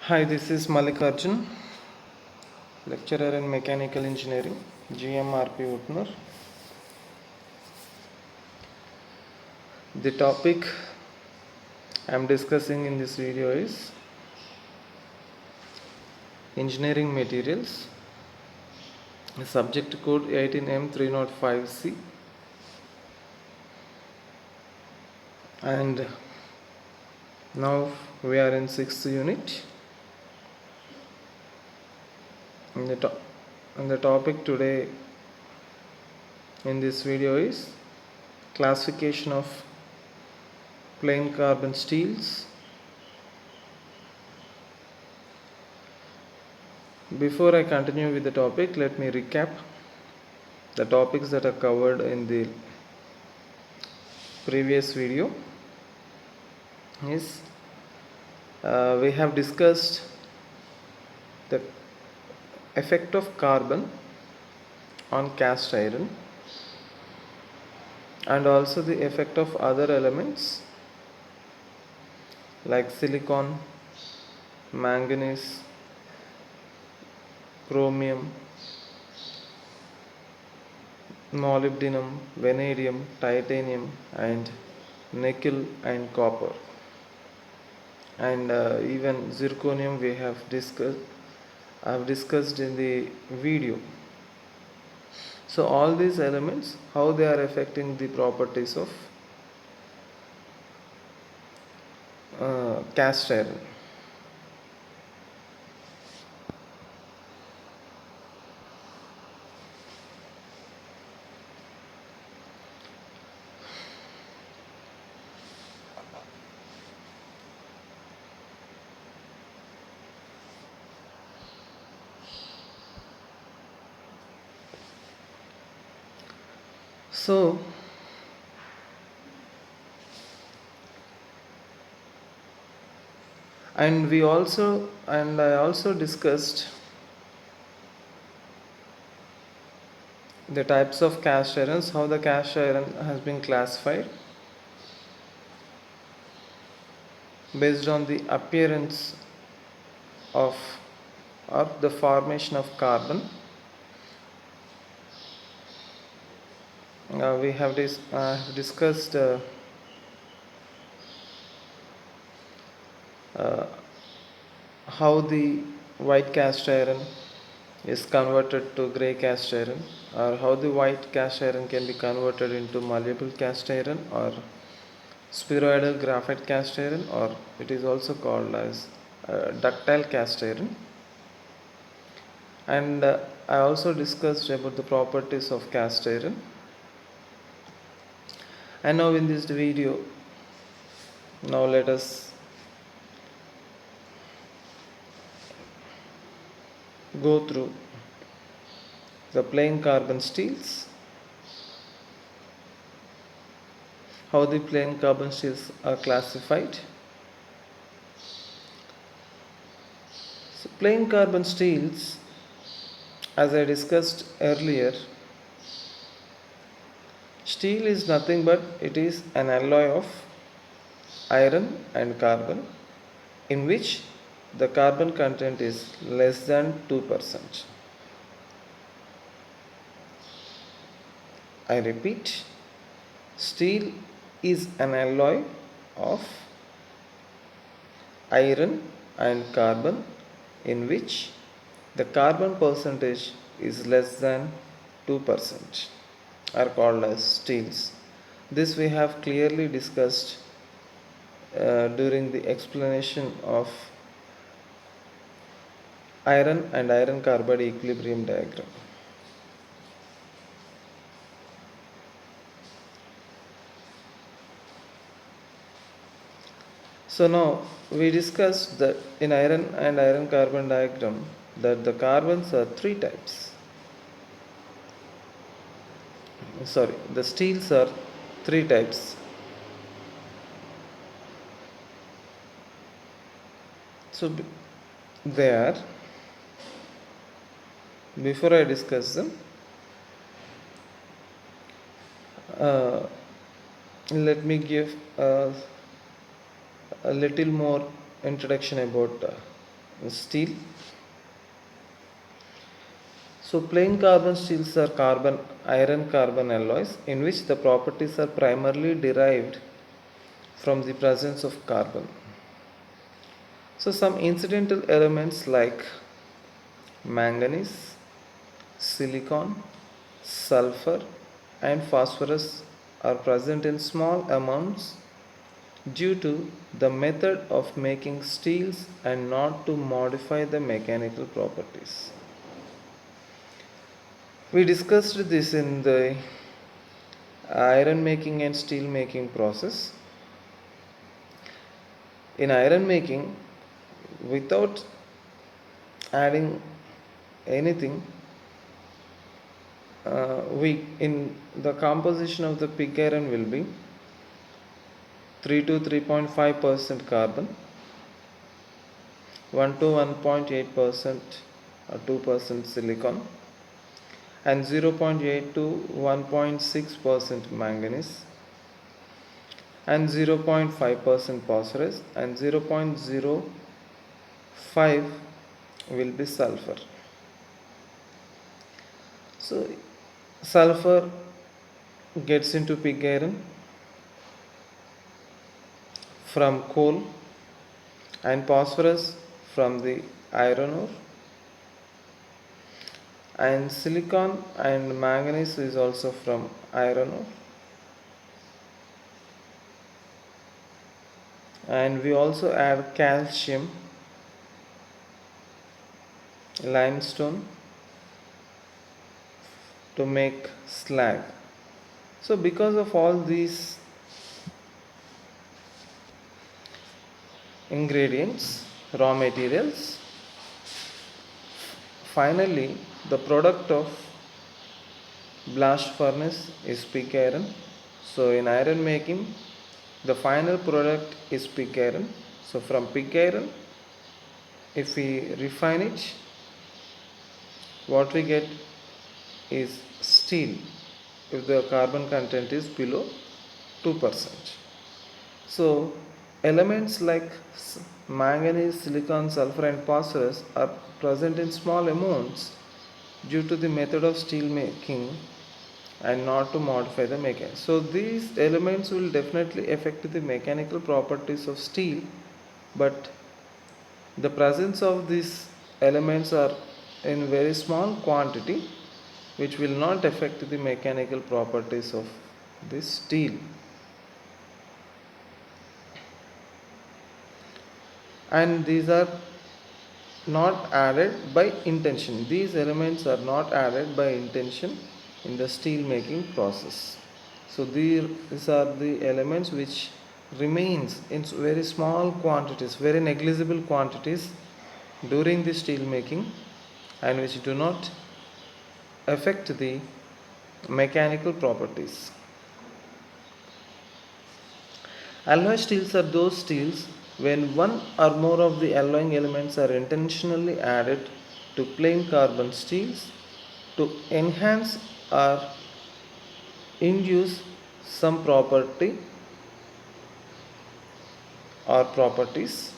Hi, this is Mallikarjun, lecturer in mechanical engineering, GMRP Utnur. The topic I am discussing in this video is engineering materials, subject code 18M305C, and now we are in 6th unit. And the topic today in this video is classification of plain carbon steels. Before I continue with the topic, let me recap the topics that are covered in the previous video. We have discussed the effect of carbon on cast iron and also the effect of other elements like silicon, manganese, chromium, molybdenum, vanadium, titanium, and nickel and copper, and even zirconium we have discussed in the video. So all these elements, how they are affecting the properties of cast iron. So and I also discussed the types of cast irons, how the cast iron has been classified based on the appearance of or the formation of carbon. We have discussed how the white cast iron is converted to grey cast iron, or how the white cast iron can be converted into malleable cast iron or spheroidal graphite cast iron, or it is also called as ductile cast iron. And I also discussed about the properties of cast iron. And now in this video, now let us go through the plain carbon steels, how the plain carbon steels are classified. So plain carbon steels, as I discussed earlier, steel is nothing but it is an alloy of iron and carbon in which the carbon content is less than 2%. I repeat, steel is an alloy of iron and carbon in which the carbon percentage is less than 2% are called as steels. This we have clearly discussed during the explanation of iron and iron carbide equilibrium diagram. So now we discussed that in iron and iron carbon diagram that the carbons are three types. The steels are three types. So they are, before I discuss them, let me give a little more introduction about steel. So plain carbon steels are carbon iron carbon alloys in which the properties are primarily derived from the presence of carbon. So some incidental elements like manganese, silicon, sulfur and phosphorus are present in small amounts due to the method of making steels and not to modify the mechanical properties. We discussed this in the iron making and steel making process. In iron making, without adding anything, we in the composition of the pig iron will be 3 to 3.5% carbon, 1 to 1.8% or 2% silicon, and 0.8 to 1.6% manganese, and 0.5% phosphorus, and 0.05 will be sulfur. So sulfur gets into pig iron from coal, and phosphorus from the iron ore, and silicon and manganese is also from iron ore, and we also add calcium, limestone to make slag. So because of all these ingredients, raw materials, finally the product of blast furnace is pig iron. So in iron making, the final product is pig iron. So from pig iron, if we refine it, what we get is steel if the carbon content is below 2%. So elements like manganese, silicon, sulfur and phosphorus are present in small amounts due to the method of steel making and not to modify the mechanics. So these elements will definitely affect the mechanical properties of steel, but the presence of these elements are in very small quantity, which will not affect the mechanical properties of this steel. And these are not added by intention. These elements are not added by intention in the steel making process. So these are the elements which remains in very small quantities, very negligible quantities during the steel making, and which do not affect the mechanical properties. Alloy steels are those steels when one or more of the alloying elements are intentionally added to plain carbon steels to enhance or induce some property or properties.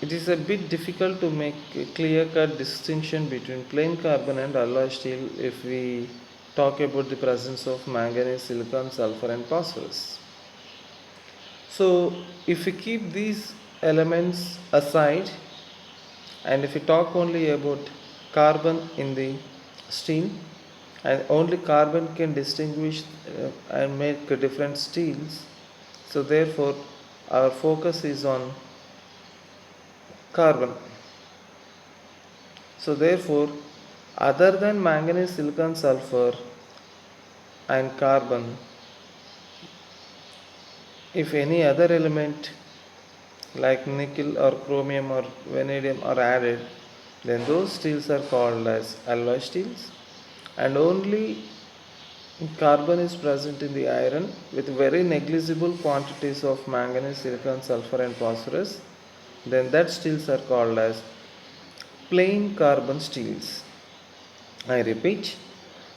It is a bit difficult to make a clear-cut distinction between plain carbon and alloy steel if we talk about the presence of manganese, silicon, sulfur and phosphorus. So if we keep these elements aside and if we talk only about carbon in the steel, and only carbon can distinguish and make different steels, so therefore our focus is on carbon. So therefore, other than manganese, silicon, sulfur and carbon, if any other element like nickel or chromium or vanadium are added, then those steels are called as alloy steels. And only carbon is present in the iron with very negligible quantities of manganese, silicon, sulfur and phosphorus, then that steels are called as plain carbon steels. I repeat,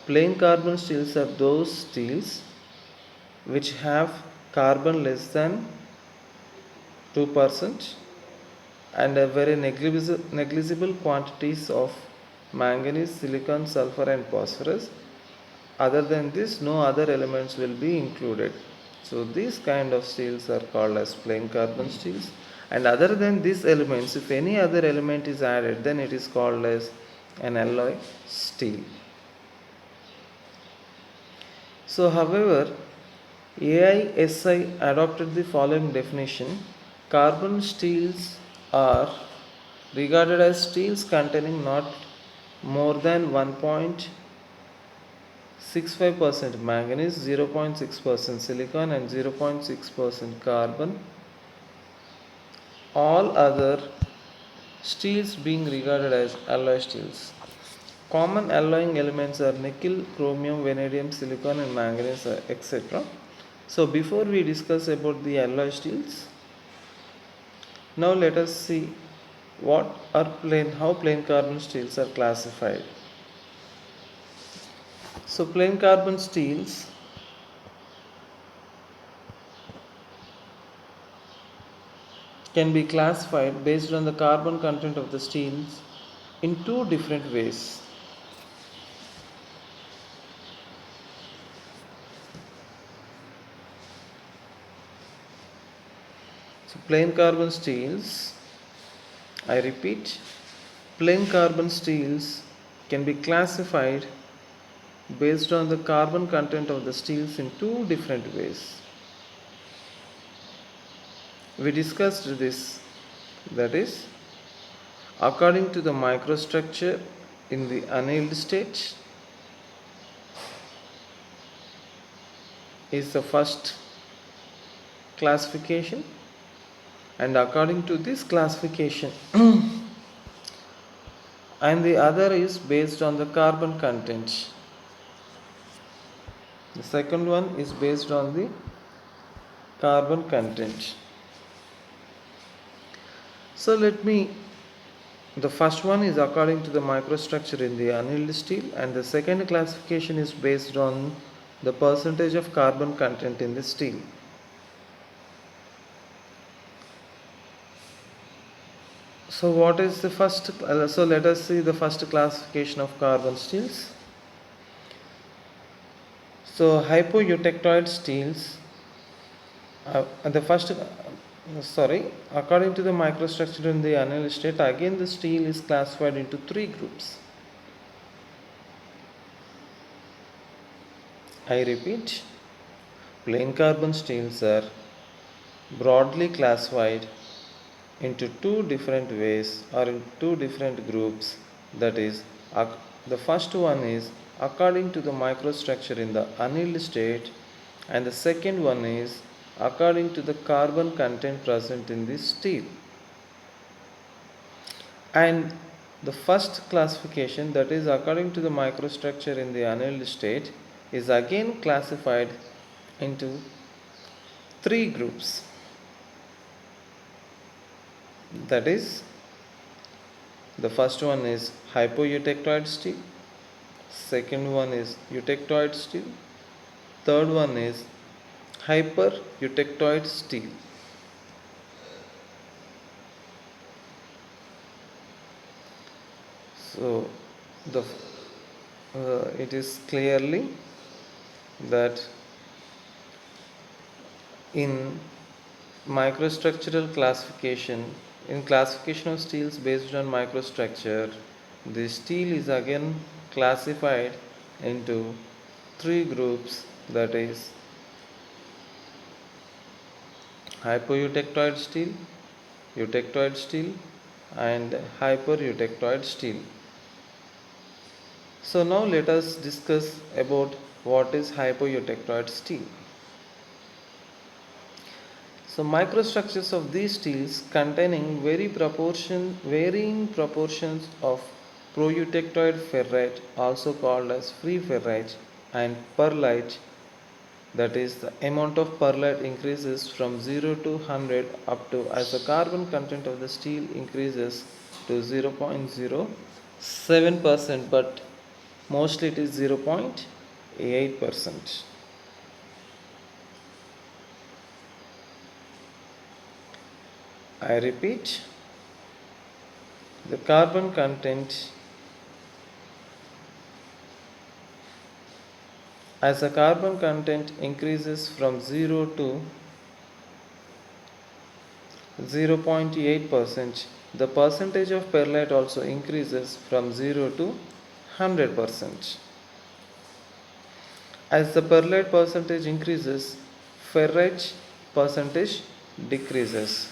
plain carbon steels are those steels which have carbon less than 2% and a very negligible quantities of manganese, silicon, sulfur and phosphorus. Other than this, no other elements will be included. So these kind of steels are called as plain carbon steels. And other than these elements, if any other element is added, then it is called as an alloy steel. So however, AISI adopted the following definition: carbon steels are regarded as steels containing not more than 1.65% manganese, 0.6% silicon and 0.6% carbon. All other steels being regarded as alloy steels. Common alloying elements are nickel, chromium, vanadium, silicon and manganese, etc. So before we discuss about the alloy steels, now let us see how plain carbon steels are classified. So plain carbon steels can be classified based on the carbon content of the steels in two different ways. So plain carbon steels, I repeat, plain carbon steels can be classified based on the carbon content of the steels in two different ways. We discussed this, that is, according to the microstructure in the annealed state is the first classification, and according to this classification and the other is based on the carbon content. The second one is based on the carbon content. So the first one is according to the microstructure in the annealed steel, and the second classification is based on the percentage of carbon content in the steel. So what is the first? So let us see the first classification of carbon steels. So hypoeutectoid steels, according to the microstructure in the annealed state, again the steel is classified into three groups. I repeat, plain carbon steels are broadly classified into two different ways or in two different groups. That is, the first one is according to the microstructure in the annealed state, and the second one is according to the carbon content present in the steel. And the first classification, that is according to the microstructure in the annealed state, is again classified into three groups. That is, the first one is hypoeutectoid steel, second one is eutectoid steel, third one is hypereutectoid steel. So it is clearly that in microstructural classification, in classification of steels based on microstructure, the steel is again classified into three groups, that is hypoeutectoid steel, eutectoid steel and hypereutectoid steel. So now let us discuss about what is hypoeutectoid steel. So microstructures of these steels containing varying proportions of proeutectoid ferrite, also called as free ferrite, and pearlite, that is the amount of pearlite increases from 0 to 100 up to, as the carbon content of the steel increases to 0.07%, but mostly it is 0.8%. I repeat, The carbon content, as the carbon content increases from 0 to 0.8%, the percentage of perlite also increases from 0 to 100%. As the perlite percentage increases, ferrite percentage decreases.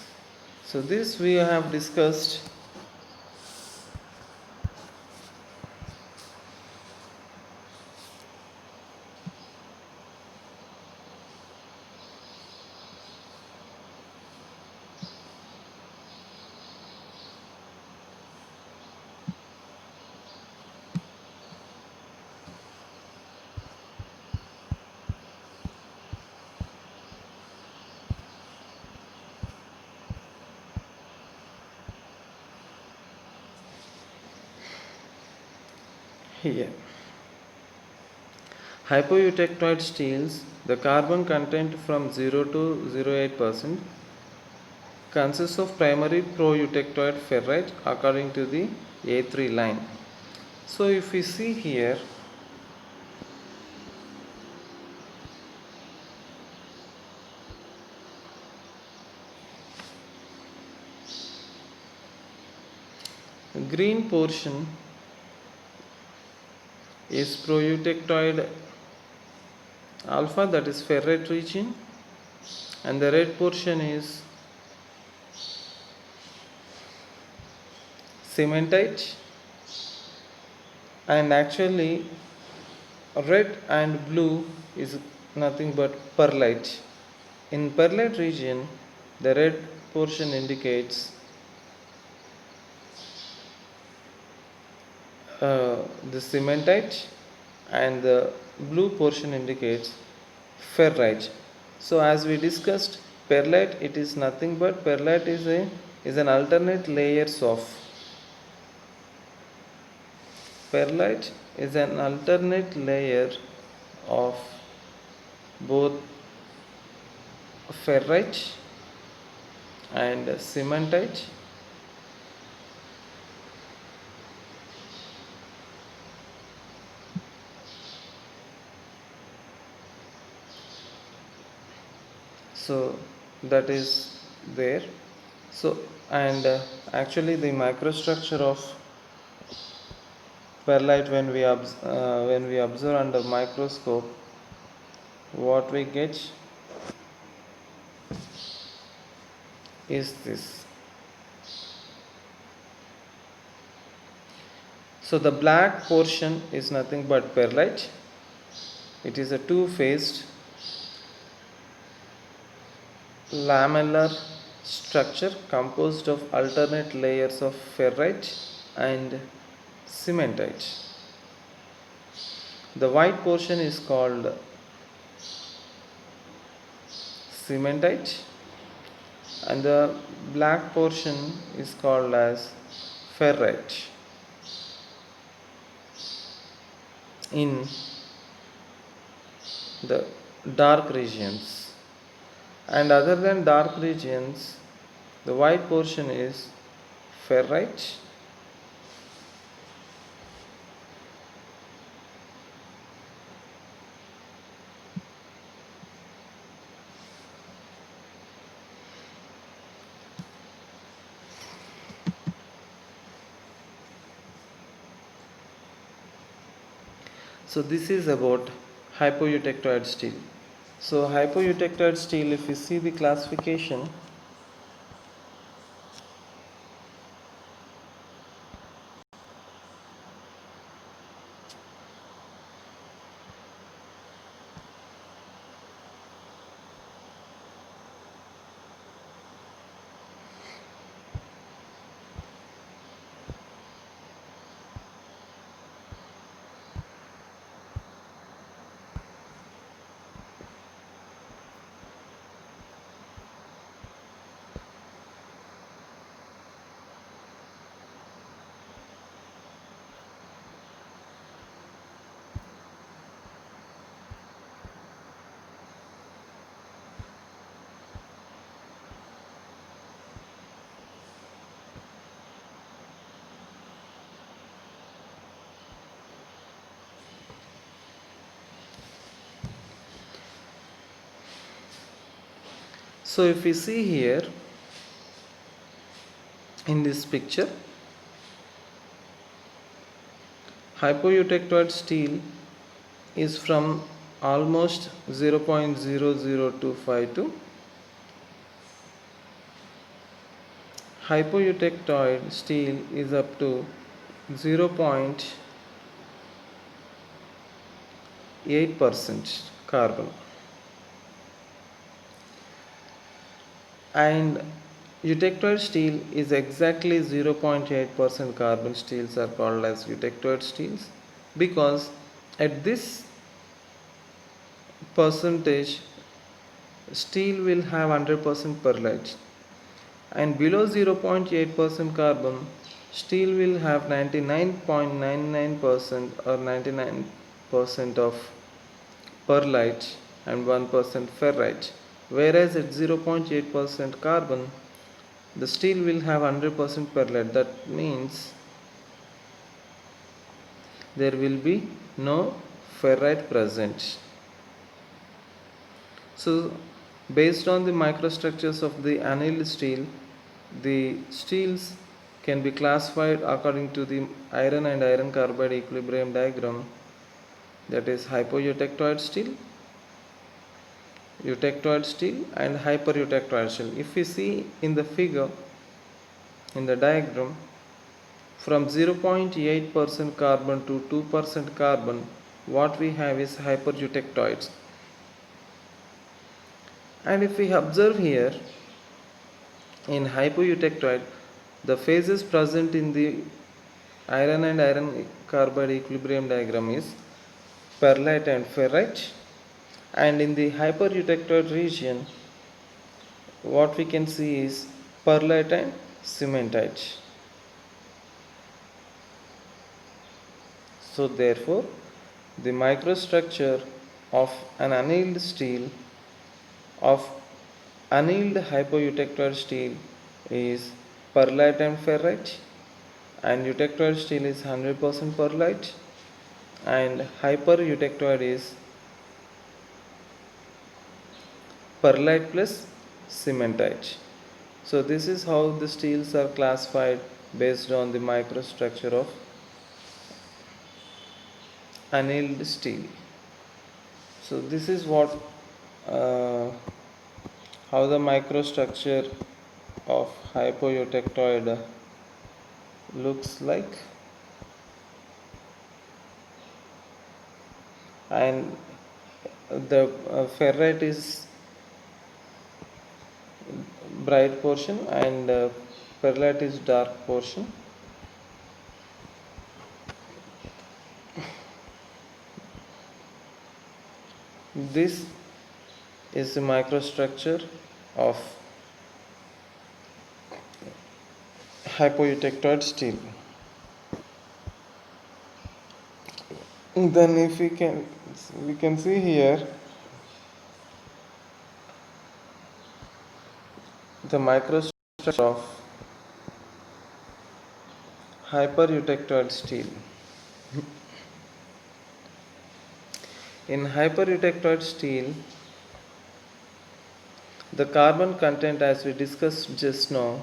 So this we have discussed. Here, hypoeutectoid steels, the carbon content from 0 to 0.8% consists of primary proeutectoid ferrite according to the A3 line. So if we see here, green portion is proeutectoid alpha, that is ferrite region, and the red portion is cementite, and actually red and blue is nothing but perlite. In perlite region, the red portion indicates the cementite, and the blue portion indicates ferrite. So as we discussed, perlite, it is nothing but perlite is an alternate layers of perlite is an alternate layer of both ferrite and cementite. So that is there. So and actually the microstructure of perlite, when we observe under microscope, what we get is this. So the black portion is nothing but perlite. It is a two-phased lamellar structure composed of alternate layers of ferrite and cementite. The white portion is called cementite, and the black portion is called as ferrite. In the dark regions, and other than dark regions, the white portion is ferrite, so this is about hypoeutectoid steel. So hypoeutectoid steel, if you see the classification, So if we see here in this picture, hypoeutectoid steel is from almost 0.00252 to hypoeutectoid steel is up to 0.8% carbon, and eutectoid steel is exactly 0.8% carbon. Steels are called as eutectoid steels because at this percentage steel will have 100% perlite, and below 0.8% carbon steel will have 99.99% or 99% of perlite and 1% ferrite, whereas at 0.8% carbon the steel will have 100% perlite. That means there will be no ferrite present. So based on the microstructures of the annealed steel, the steels can be classified according to the iron and iron carbide equilibrium diagram, that is hypoeutectoid steel, eutectoid steel and hypereutectoid steel. If we see in the figure, in the diagram, from 0.8% carbon to 2% carbon, what we have is hypereutectoids. And if we observe here, in hypoeutectoid, the phases present in the iron and iron carbide equilibrium diagram is perlite and ferrite, and in the hypereutectoid region what we can see is perlite and cementite. So therefore the microstructure of an annealed steel, of annealed hypoeutectoid steel, is perlite and ferrite, and eutectoid steel is 100% perlite, and hypereutectoid is perlite plus cementite. So this is how the steels are classified based on the microstructure of annealed steel. So this is what how the microstructure of hypoeutectoid looks like, and the ferrite is bright portion and perlite is dark portion. This is the microstructure of hypoeutectoid steel. Then if we can see here the microstructure of hypereutectoid steel. In hypereutectoid steel, the carbon content, as we discussed just now,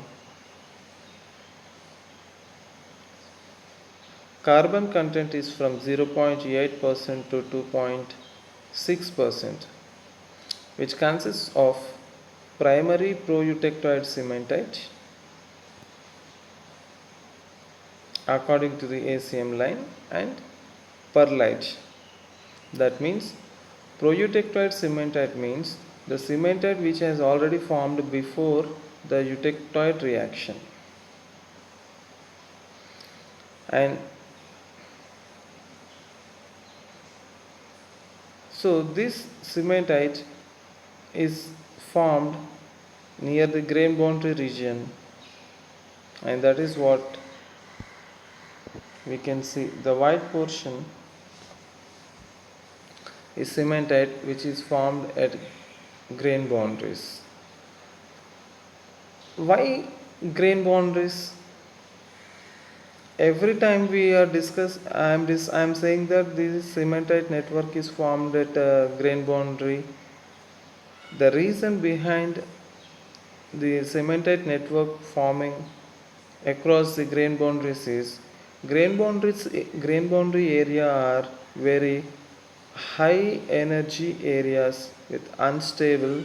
carbon content is from 0.8% to 2.6%, which consists of primary proeutectoid cementite according to the ACM line and perlite. That means proeutectoid cementite means the cementite which has already formed before the eutectoid reaction, and so this cementite is formed near the grain boundary region, and that is what we can see. The white portion is cementite which is formed at grain boundaries. Why grain boundaries? Every time we are I am saying that this cementite network is formed at a grain boundary. The reason behind the cementite network forming across the grain boundaries is grain boundary area are very high energy areas with unstable.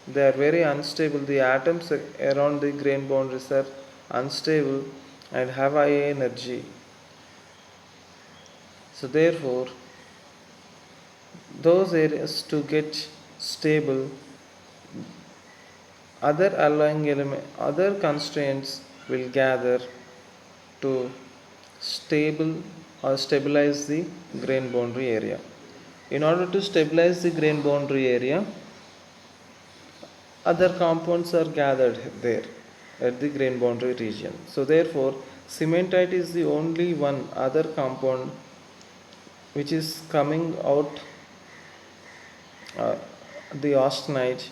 They are very unstable. The atoms around the grain boundaries are unstable and have high energy. So therefore, those areas to get stable, other constraints will gather to stabilize the grain boundary area. In order to stabilize the grain boundary area, other compounds are gathered there at the grain boundary region. So therefore, cementite is the only one other compound which is coming out uh, the austenite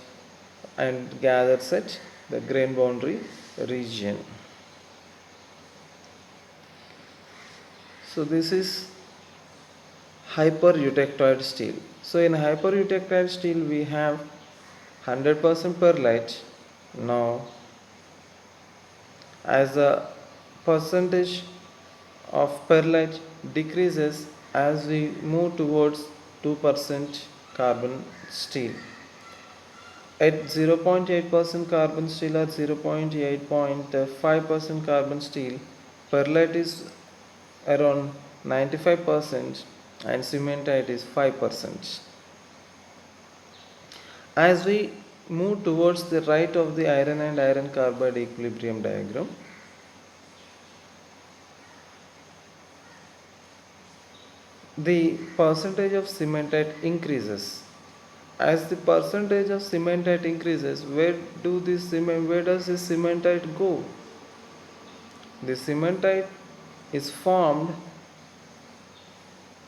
and gathers at the grain boundary region. So this is hypereutectoid steel. So in hypereutectoid steel we have 100% perlite. Now as the percentage of perlite decreases as we move towards 2% carbon steel. At 0.8% carbon steel or 0.8.5% carbon steel, perlite is around 95% and cementite is 5%. As we move towards the right of the iron and iron carbide equilibrium diagram, the percentage of cementite increases. As the percentage of cementite increases, where does the cementite go? The cementite is formed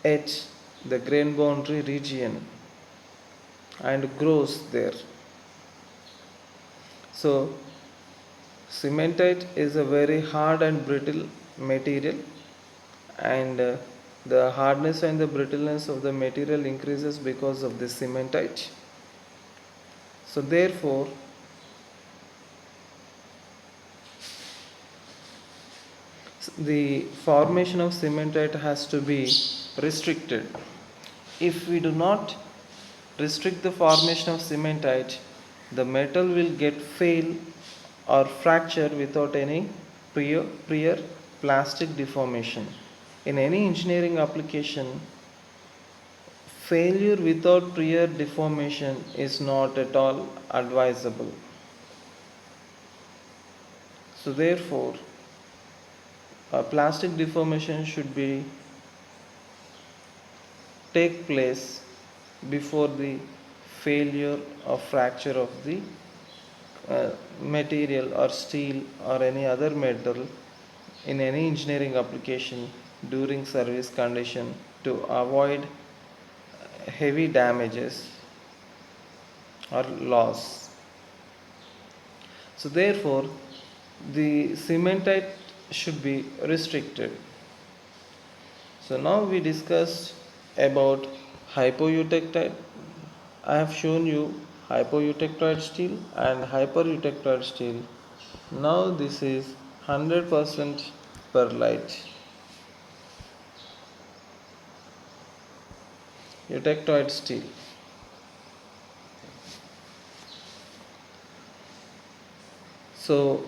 at the grain boundary region and grows there. So cementite is a very hard and brittle material, and the hardness and the brittleness of the material increases because of the cementite. So therefore, the formation of cementite has to be restricted. If we do not restrict the formation of cementite, the metal will get fail or fracture without any prior plastic deformation. In any engineering application, failure without prior deformation is not at all advisable. So therefore, plastic deformation should be take place before the failure or fracture of the material or steel or any other metal in any engineering application during service condition to avoid heavy damages or loss. So therefore, the cementite should be restricted. So now we discussed about hypoeutectite. I have shown you hypoeutectoid steel and hypereutectoid steel. Now this is 100% perlite eutectoid steel. So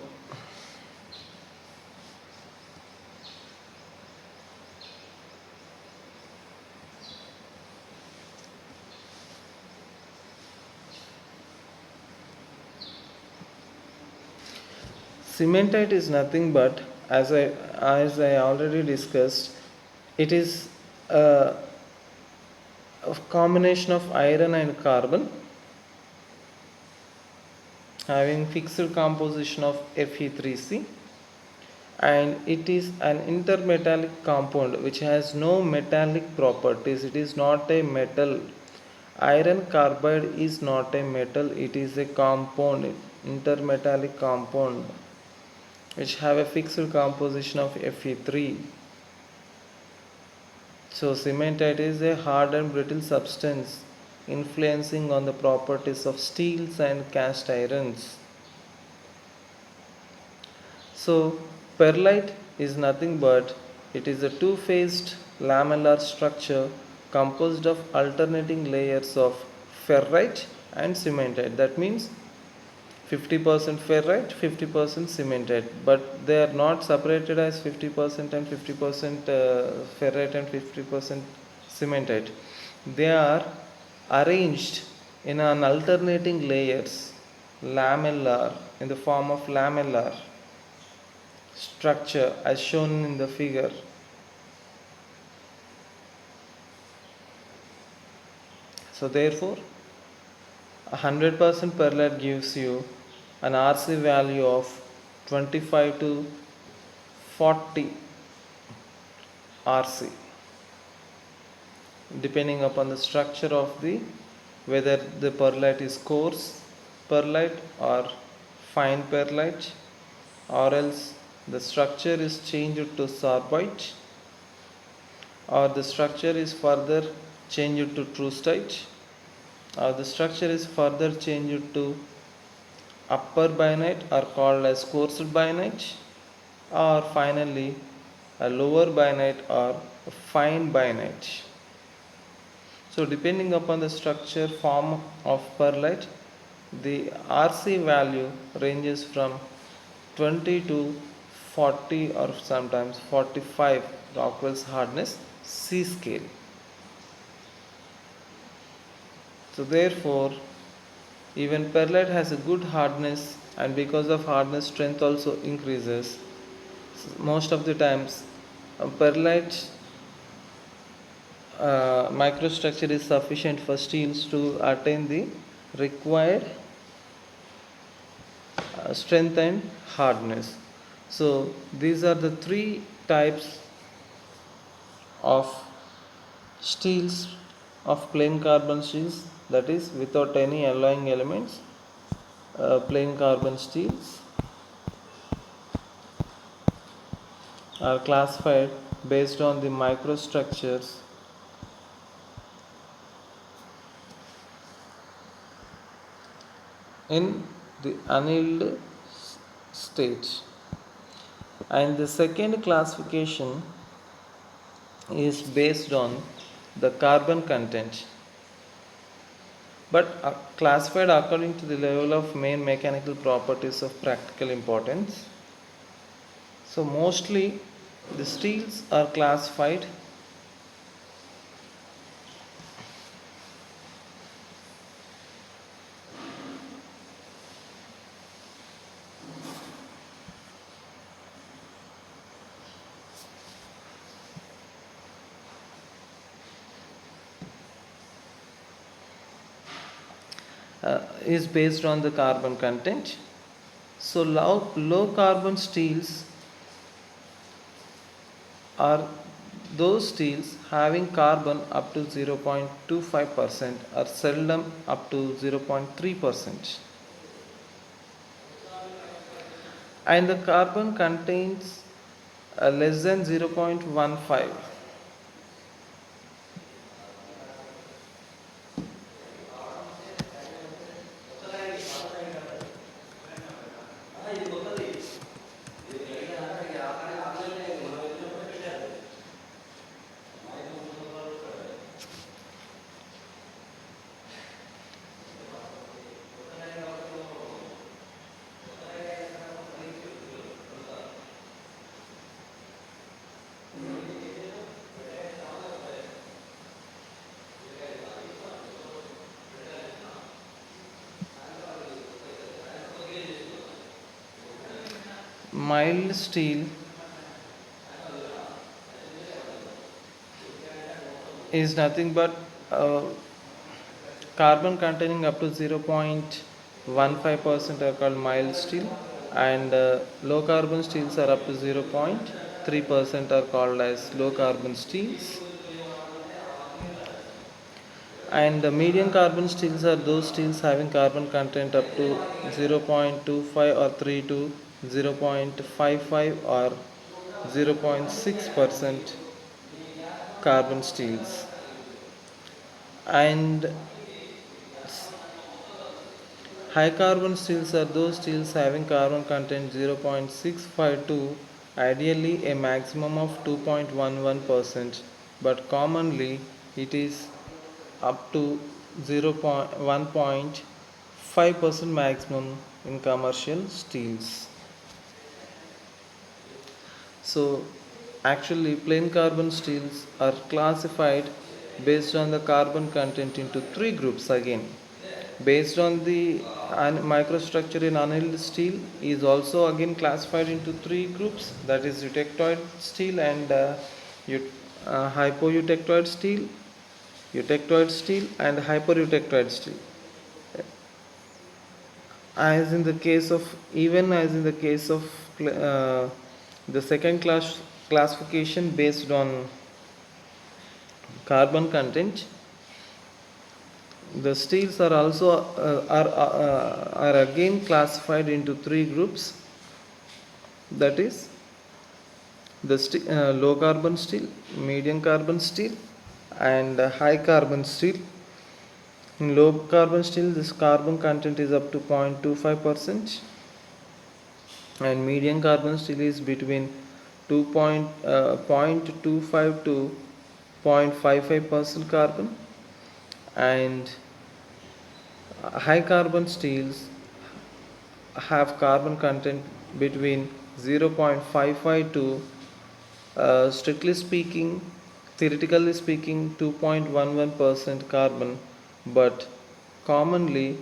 cementite is nothing but, as I already discussed, it is a combination of iron and carbon having fixed composition of Fe3C, and it is an intermetallic compound which has no metallic properties. It is not a metal. Iron carbide is not a metal, it is a compound, intermetallic compound which have a fixed composition of Fe3. So cementite is a hard and brittle substance influencing on the properties of steels and cast irons. So perlite is nothing but it is a two-phased lamellar structure composed of alternating layers of ferrite and cementite. That means 50% ferrite, 50% cementite, but they are not separated as 50% and 50% ferrite and 50% cementite. They are arranged in an alternating layers, lamellar, in the form of lamellar structure as shown in the figure. So therefore 100% perlite gives you an RC value of 25 to 40 RC, depending upon the structure of the, whether the perlite is coarse perlite or fine perlite, or else the structure is changed to sorbite, or the structure is further changed to trustite, or the structure is further changed to upper bainite or called as coarse bainite, or finally a lower bainite or fine bainite. So depending upon the structure form of perlite, the RC value ranges from 20 to 40 or sometimes 45 Rockwell's hardness C scale. So therefore even perlite has a good hardness, and because of hardness strength also increases. Most of the times perlite microstructure is sufficient for steels to attain the required strength and hardness. So these are the three types of steels, of plain carbon steels, that is without any alloying elements, plain carbon steels are classified based on the microstructures in the annealed state. And the second classification is based on the carbon content, but classified according to the level of main mechanical properties of practical importance. So mostly the steels are classified is based on the carbon content. So low carbon steels are those steels having carbon up to 0.25% or seldom up to 0.3%, and the carbon contains less than 0.15. Mild steel is nothing but carbon containing up to 0.15% are called mild steel, and low carbon steels are up to 0.3% are called as low carbon steels, and the medium carbon steels are those steels having carbon content up to 0.25 or 3 to 0.55 or 0.6% carbon steels. And High carbon steels are those steels having carbon content 0.652, ideally a maximum of 2.11%, but commonly it is up to 0.1.5% maximum in commercial steels. So, actually, plain carbon steels are classified based on the carbon content into three groups again. Based on the microstructure in annealed steel is also again classified into three groups, that is eutectoid steel and hypoeutectoid steel, eutectoid steel and hypereutectoid steel. As in the case of even as in the case of the second classification based on carbon content, the steels are also are again classified into three groups, that is the low carbon steel, medium carbon steel and high carbon steel. In low carbon steel this carbon content is up to 0.25%, and medium carbon steel is between 0.25 to 0.55% carbon, and high carbon steels have carbon content between 0.55 to strictly speaking, theoretically speaking, 2.11% carbon, but commonly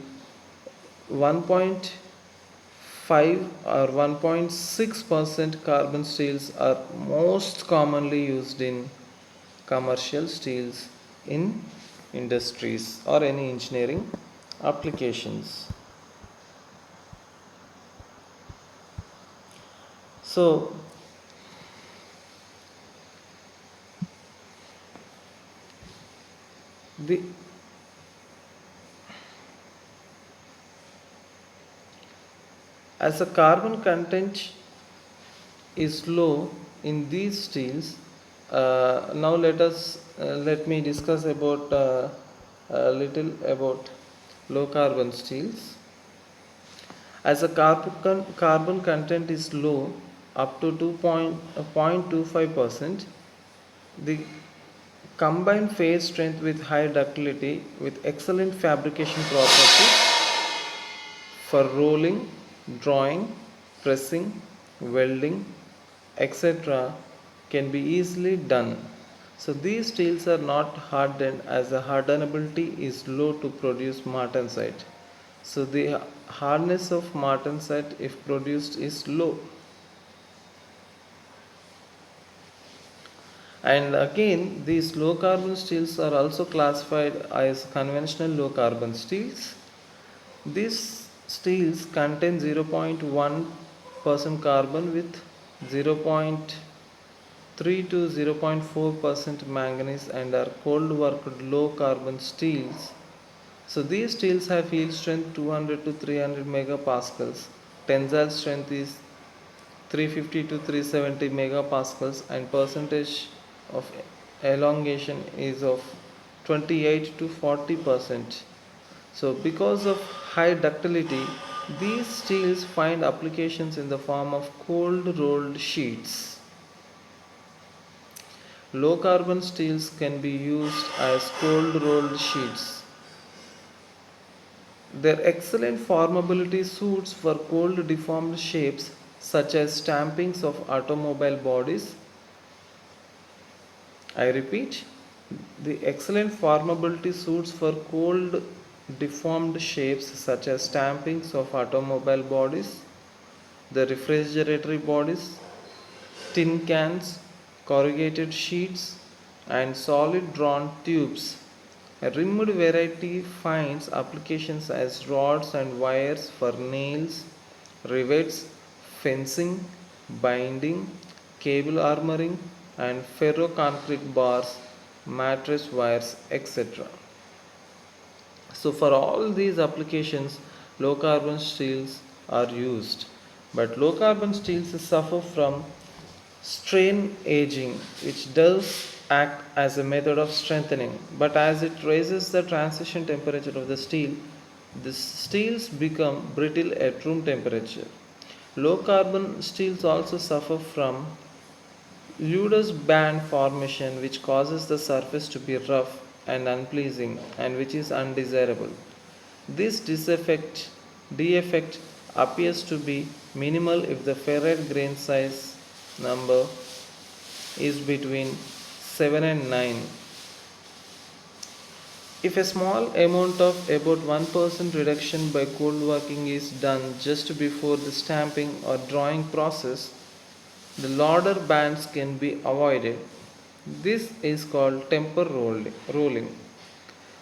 1.5 or 1.6% carbon steels are most commonly used in commercial steels in industries or any engineering applications. So, the as the carbon content is low in these steels, now let me discuss about a little about low carbon steels. As the carbon content is low, up to 2.25%, the combined phase strength with high ductility with excellent fabrication properties for rolling, drawing, pressing, welding, etc. can be easily done. So these steels are not hardened as the hardenability is low to produce martensite. So the hardness of martensite if produced is low. And again, these low carbon steels are also classified as conventional low carbon steels. These steels contain 0.1% carbon with 0.3 to 0.4% manganese and are cold worked low carbon steels. So these steels have yield strength 200 to 300 megapascals. Tensile strength is 350 to 370 megapascals, and percentage of elongation is of 28 to 40%. So because of high ductility, these steels find applications in the form of cold rolled sheets. Low carbon steels can be used as cold rolled sheets. Their excellent formability suits for cold deformed shapes such as stampings of automobile bodies. I repeat, the excellent formability suits for cold deformed shapes such as stampings of automobile bodies, the refrigerator bodies, tin cans, corrugated sheets, and solid drawn tubes. A rimmed variety finds applications as rods and wires for nails, rivets, fencing, binding, cable armoring, and ferroconcrete bars, mattress wires, etc. So, for all these applications, low carbon steels are used. But low carbon steels suffer from strain aging, which does act as a method of strengthening, but as it raises the transition temperature of the steel, The steels become brittle at room temperature. Low carbon steels also suffer from Ludus band formation, which causes the surface to be rough and unpleasing and which is undesirable. This defect appears to be minimal if the ferrite grain size number is between 7 and 9. If a small amount of about 1% reduction by cold working is done just before the stamping or drawing process, the lauder bands can be avoided. This is called temper rolling.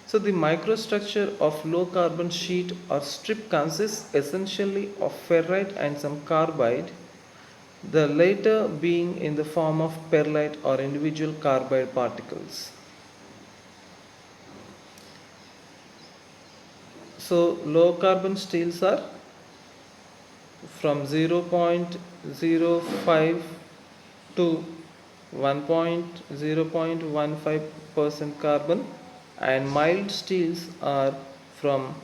So, the microstructure of low carbon sheet or strip consists essentially of ferrite and some carbide, the latter being in the form of perlite or individual carbide particles. So, low carbon steels are from 0.05 to 0.15% carbon, and mild steels are from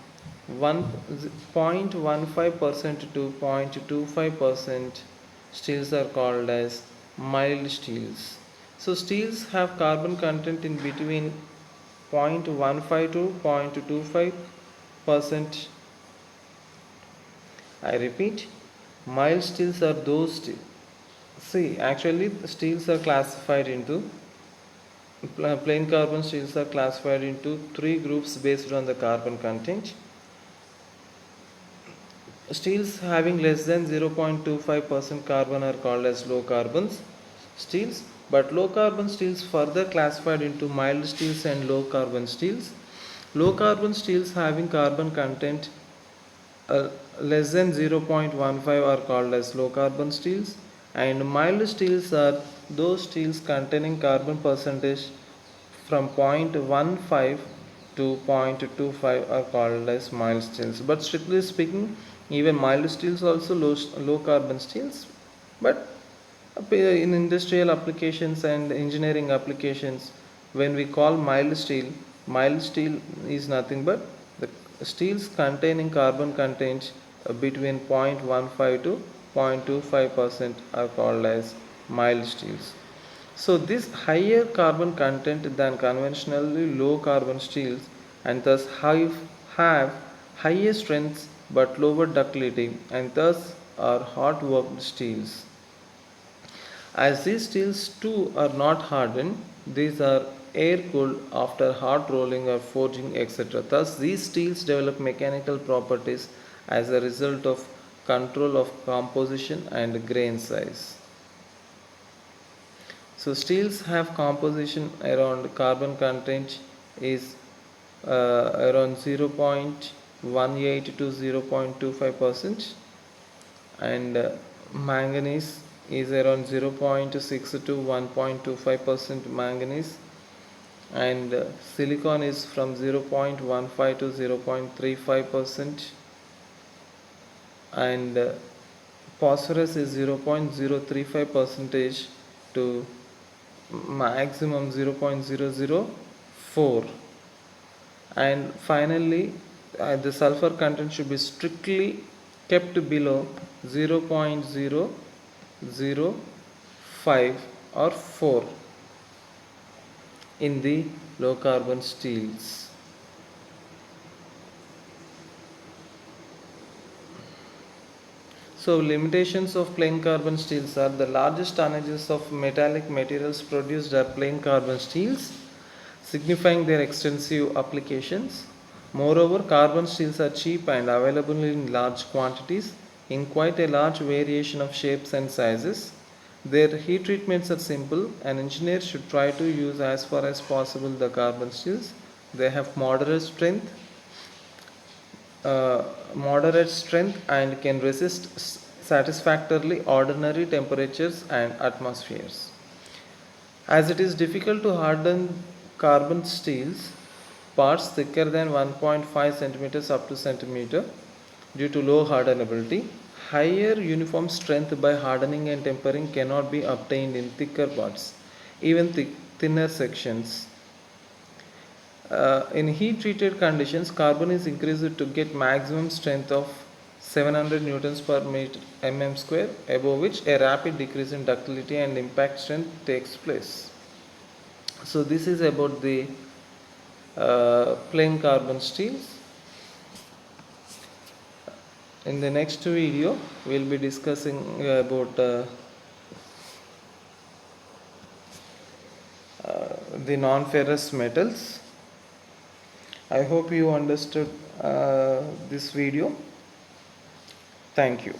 1.15% to 0.25%. Steels are called as mild steels. So steels have carbon content in between 0.15 to 0.25%. I repeat, mild steels are those see, actually the steels are classified into plain carbon steels are classified into three groups based on the carbon content. Steels having less than 0.25% carbon are called as low carbon steels, but low carbon steels further classified into mild steels and low carbon steels. Low carbon steels having carbon content less than 0.15 are called as low carbon steels, and mild steels are those steels containing carbon percentage from 0.15 to 0.25 are called as mild steels. But strictly speaking, even mild steels also low carbon steels, but in industrial applications and engineering applications, when we call mild steel is nothing but the steels containing carbon content between 0.15 to 0.25% are called as mild steels. So this higher carbon content than conventionally low carbon steels and thus have higher strength but lower ductility and thus are hot worked steels. As these steels too are not hardened, these are air cooled after hot rolling or forging, etc. Thus, these steels develop mechanical properties as a result of control of composition and grain size. So, steels have composition around carbon content is around 0.18 to 0.25%, and manganese is around 0.6 to 1.25% manganese, and silicon is from 0.15 to 0.35%, and phosphorus is 0.035 percentage to maximum 0.004, and finally the sulfur content should be strictly kept below 0.005 or 4 in the low carbon steels. So limitations of plain carbon steels are the largest tonnages of metallic materials produced are plain carbon steels, signifying their extensive applications. Moreover, carbon steels are cheap and available in large quantities in quite a large variation of shapes and sizes. Their heat treatments are simple. An engineer should try to use as far as possible the carbon steels. They have moderate strength and can resist satisfactorily ordinary temperatures and atmospheres. As it is difficult to harden carbon steels, parts thicker than 1.5 centimeters up to centimeter due to low hardenability, higher uniform strength by hardening and tempering cannot be obtained in thicker parts, even thinner sections. In heat treated conditions, carbon is increased to get maximum strength of 700 newtons per mm square, above which a rapid decrease in ductility and impact strength takes place. So this is about the plain carbon steels. In the next video, we will be discussing about the non-ferrous metals. I hope you understood this video. Thank you.